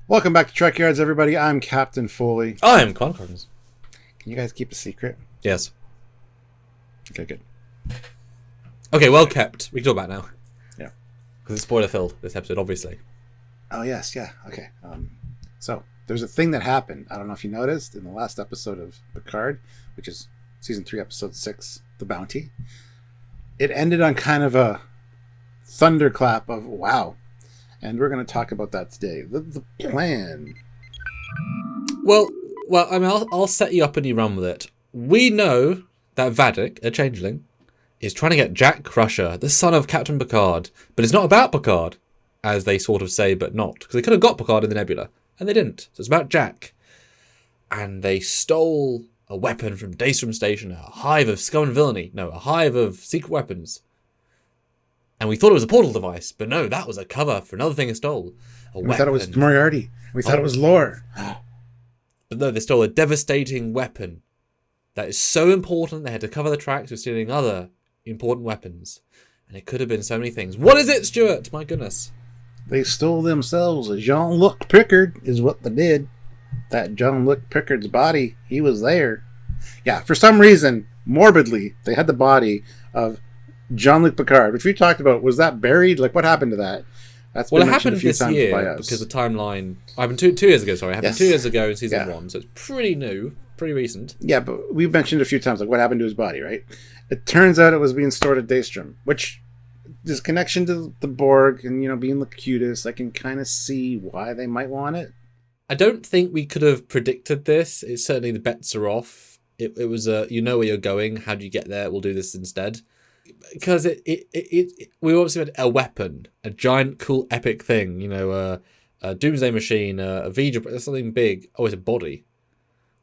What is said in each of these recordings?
Welcome back to Trekyards, everybody. I'm Captain Foley. I'm Concords. Can you guys keep a secret? Yes. Okay, good. Okay, well kept. We can talk about it now. Yeah. Because it's spoiler filled, this episode, obviously. Oh, yes, yeah. Okay. So, there's a thing that happened. I don't know if you noticed in the last episode of Picard, which is season 3, episode 6, The Bounty. It ended on kind of a thunderclap of wow. And we're going to talk about that today. The plan. Well, I mean, I'll set you up and you run with it. We know that Vadik, a changeling, is trying to get Jack Crusher, the son of Captain Picard. But it's not about Picard, as they sort of say, but not. Because they could have got Picard in the nebula, and they didn't. So it's about Jack. And they stole a weapon from Daystrom Station, a hive of scum and villainy. No, a hive of secret weapons. And we thought it was a portal device, but no, that was a cover for another thing they stole. We thought it was Moriarty. We thought it was lore. But no, they stole a devastating weapon that is so important they had to cover the tracks with stealing other important weapons. And it could have been so many things. What is it, Stuart? My goodness. They stole themselves a Jean-Luc Picard is what they did. That Jean-Luc Picard's body, he was there. Yeah, for some reason, morbidly, they had the body of Jean-Luc Picard, which we talked about. Was that buried? Like, what happened to that? That's been mentioned a few times by us. Because the timeline... happened 2 years ago, sorry. It happened 2 years ago in season 1, so it's pretty new, pretty recent. Yeah, but we mentioned a few times, like, what happened to his body, right? It turns out it was being stored at Daystrom, which is connection to the Borg and, being the cutest. I can kind of see why they might want it. I don't think we could have predicted this. It's certainly the bets are off. It was a, you know where you're going. How do you get there? We'll do this instead. Because we obviously had a weapon, a giant, cool, epic thing. A doomsday machine, a V'ger, something big. Oh, it's a body.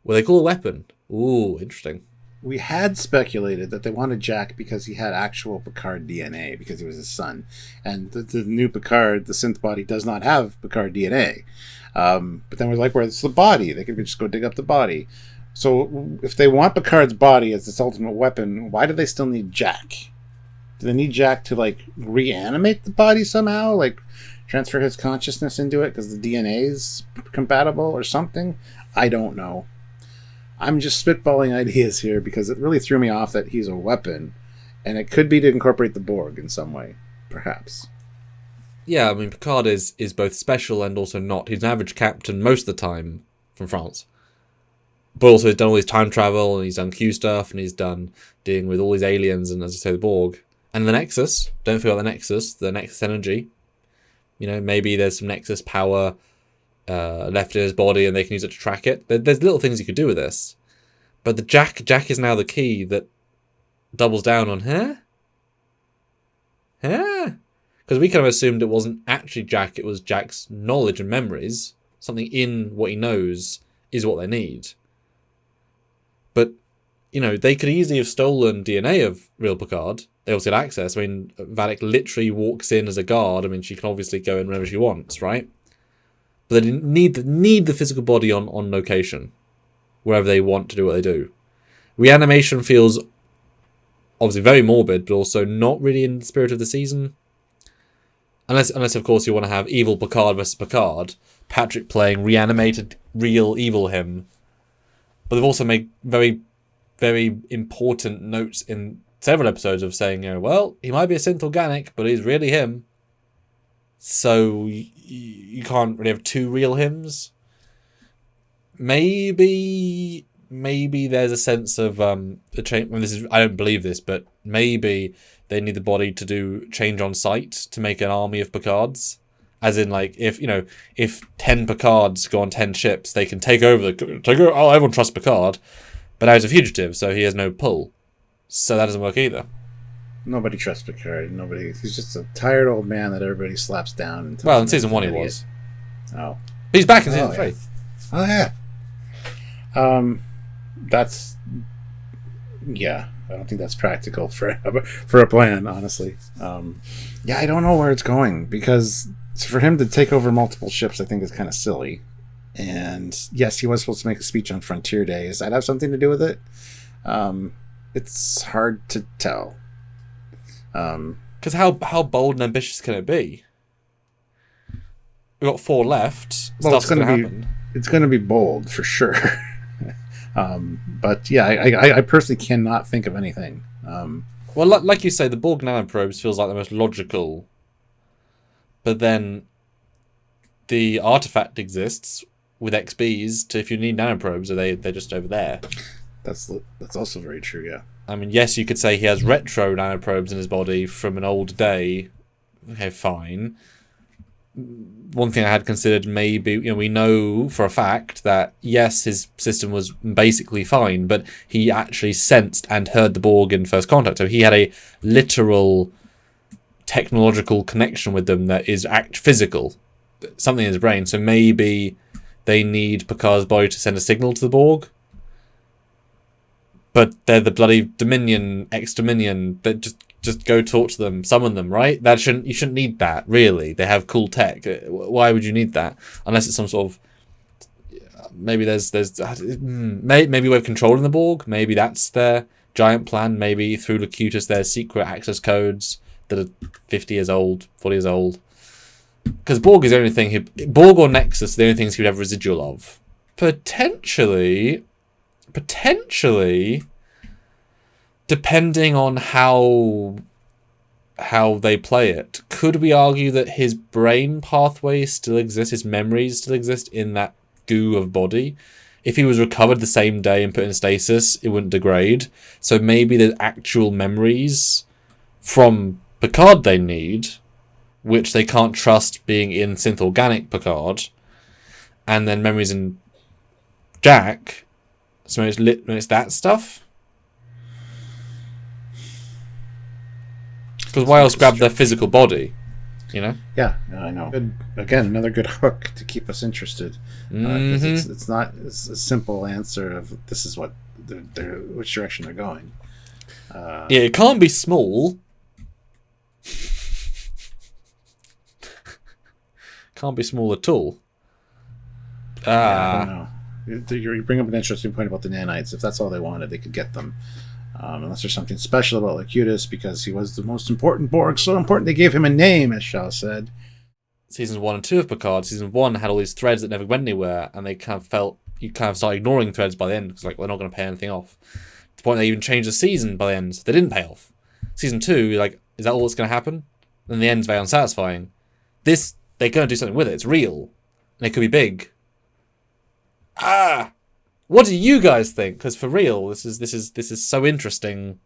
Well, they call a weapon. Ooh, interesting. We had speculated that they wanted Jack because he had actual Picard DNA, because he was his son. And the new Picard, the synth body, does not have Picard DNA. But then we're like, where's the body? They could just go dig up the body. So if they want Picard's body as this ultimate weapon, why do they still need Jack? Do they need Jack to, like, reanimate the body somehow? Like, transfer his consciousness into it because the DNA is compatible or something? I don't know. I'm just spitballing ideas here because it really threw me off that he's a weapon. And it could be to incorporate the Borg in some way, perhaps. Yeah, I mean, Picard is both special and also not. He's an average captain most of the time from France. But also he's done all his time travel, and he's done Q stuff, and he's done dealing with all these aliens, and as I say, the Borg. And the Nexus. Don't forget the Nexus energy. Maybe there's some Nexus power left in his body, and they can use it to track it. There's little things you could do with this. But the Jack is now the key that doubles down on, Because we kind of assumed it wasn't actually Jack, it was Jack's knowledge and memories. Something in what he knows is what they need. But, they could easily have stolen DNA of real Picard. They also had access. I mean, Vadik literally walks in as a guard. I mean, she can obviously go in whenever she wants, right? But they didn't need the physical body on location, wherever they want to do what they do. Reanimation feels obviously very morbid, but also not really in the spirit of the season. Unless of course, you want to have evil Picard versus Picard, Patrick playing reanimated real evil him. But they've also made very, very important notes in several episodes of saying, well, he might be a synth organic, but he's really him. So you can't really have two real hims. Maybe there's a sense of a change. I don't believe this, but maybe they need the body to do change on site to make an army of Picards. As in, like, if 10 Picards go on 10 ships, they can take over. Everyone trusts Picard, but now he's a fugitive, so he has no pull. So that doesn't work either. Nobody trusts Picard. He's just a tired old man that everybody slaps down. Well, in season 1 he was. Oh. But he's back in season 3. Oh, yeah. That's... Yeah, I don't think that's practical for a plan, honestly. I don't know where it's going, because for him to take over multiple ships, I think is kind of silly. And yes, he was supposed to make a speech on Frontier Day. Does that have something to do with it? It's hard to tell. Because how bold and ambitious can it be? We've got 4 left. Well, Stuff's going to happen. It's going to be bold for sure. But yeah, I personally cannot think of anything. Well, like you say, the Borg nanoprobes feels like the most logical. But then the artifact exists with XBs to if you need nanoprobes, they're just over there. That's also very true, yeah. I mean, yes, you could say he has retro nanoprobes in his body from an old day. Okay, fine. One thing I had considered, maybe, we know for a fact that, yes, his system was basically fine, but he actually sensed and heard the Borg in First Contact. So he had a literal technological connection with them that is physical. Something in his brain. So maybe they need Picard's body to send a signal to the Borg. But they're the bloody Dominion, ex-Dominion, that just go talk to them, summon them, right? You shouldn't need that, really. They have cool tech. Why would you need that? Unless it's some sort of... Maybe maybe we're controlling the Borg. Maybe that's their giant plan. Maybe through Locutus there's secret access codes that are 50 years old, 40 years old. Because Borg is the only thing... Borg or Nexus are the only things he would have residual of. Potentially, depending on how they play it, could we argue that his brain pathways still exist, his memories still exist in that goo of body? If he was recovered the same day and put in stasis, it wouldn't degrade. So maybe there's actual memories from Picard they need, which they can't trust being in synth organic Picard, and then memories in Jack. So it's that stuff. Because why else grab their physical body? Yeah, I know. Again, another good hook to keep us interested. It's not a simple answer of this is what which direction they're going. It can't be small. Can't be small at all. I don't know. You bring up an interesting point about the nanites. If that's all they wanted, they could get them. Unless there's something special about Locutus because he was the most important Borg, so important they gave him a name, as Shaw said. Seasons 1 and 2 of Picard, Season 1 had all these threads that never went anywhere, and they kind of felt you kind of started ignoring threads by the end because they're not going to pay anything off. To the point they even changed the season by the end, so they didn't pay off. Season 2, you're like, is that all that's going to happen? Then the end's very unsatisfying. This, they're going to do something with it. It's real, and it could be big. What do you guys think? Because for real, this is so interesting.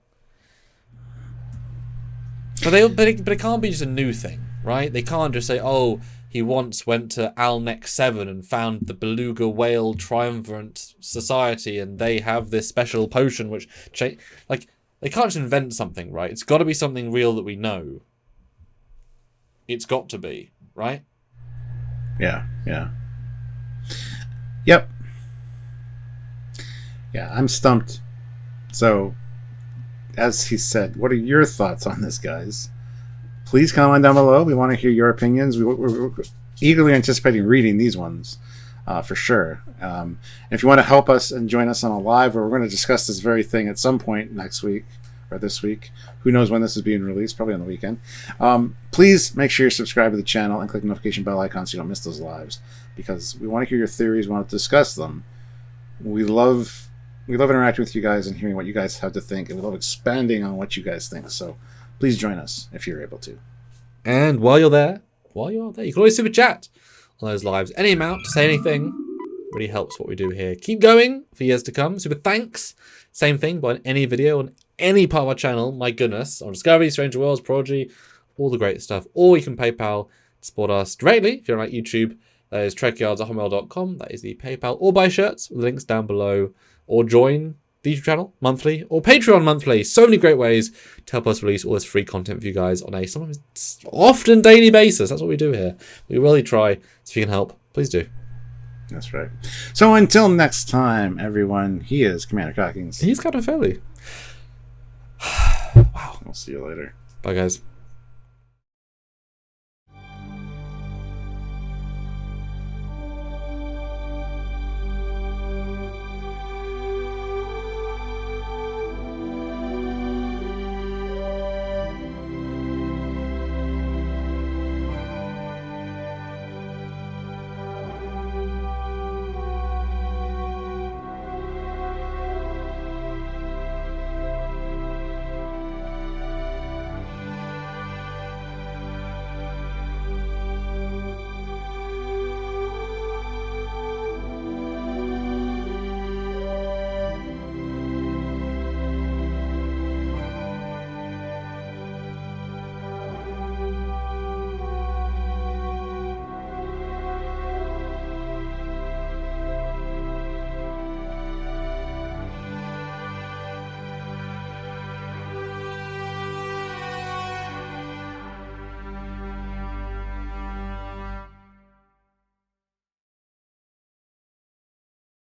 But it can't be just a new thing, right? They can't just say, oh, he once went to Alnec 7 and found the beluga whale triumvirate society, and they have this special potion which they can't just invent something, right? It's got to be something real that we know. It's got to be, right? Yeah. Yep. Yeah, I'm stumped. So, as he said, what are your thoughts on this, guys? Please comment down below. We want to hear your opinions. We're eagerly anticipating reading these ones, for sure. And if you want to help us and join us on a live, where we're going to discuss this very thing at some point next week or this week. Who knows when this is being released? Probably on the weekend. Please make sure you're subscribed to the channel and click the notification bell icon so you don't miss those lives, because we want to hear your theories. We want to discuss them. We love interacting with you guys and hearing what you guys have to think, and we love expanding on what you guys think. So please join us if you're able to. And while you're there, you can always super chat on those lives. Any amount to say anything really helps what we do here. Keep going for years to come. Super thanks. Same thing, but on any video on any part of our channel, my goodness, on Discovery, Stranger Worlds, Prodigy, all the great stuff. Or you can PayPal to support us directly if you're on YouTube. That is trekyards@hotmail.com. That is the PayPal. Or buy shirts with links down below. Or join the YouTube channel monthly, or Patreon monthly. So many great ways to help us release all this free content for you guys on a sometimes often daily basis. That's what we do here. We really try. So if you can help, please do. That's right. So until next time, everyone, he is Commander Cockings. He's Captain Foley. Wow. I'll see you later. Bye, guys.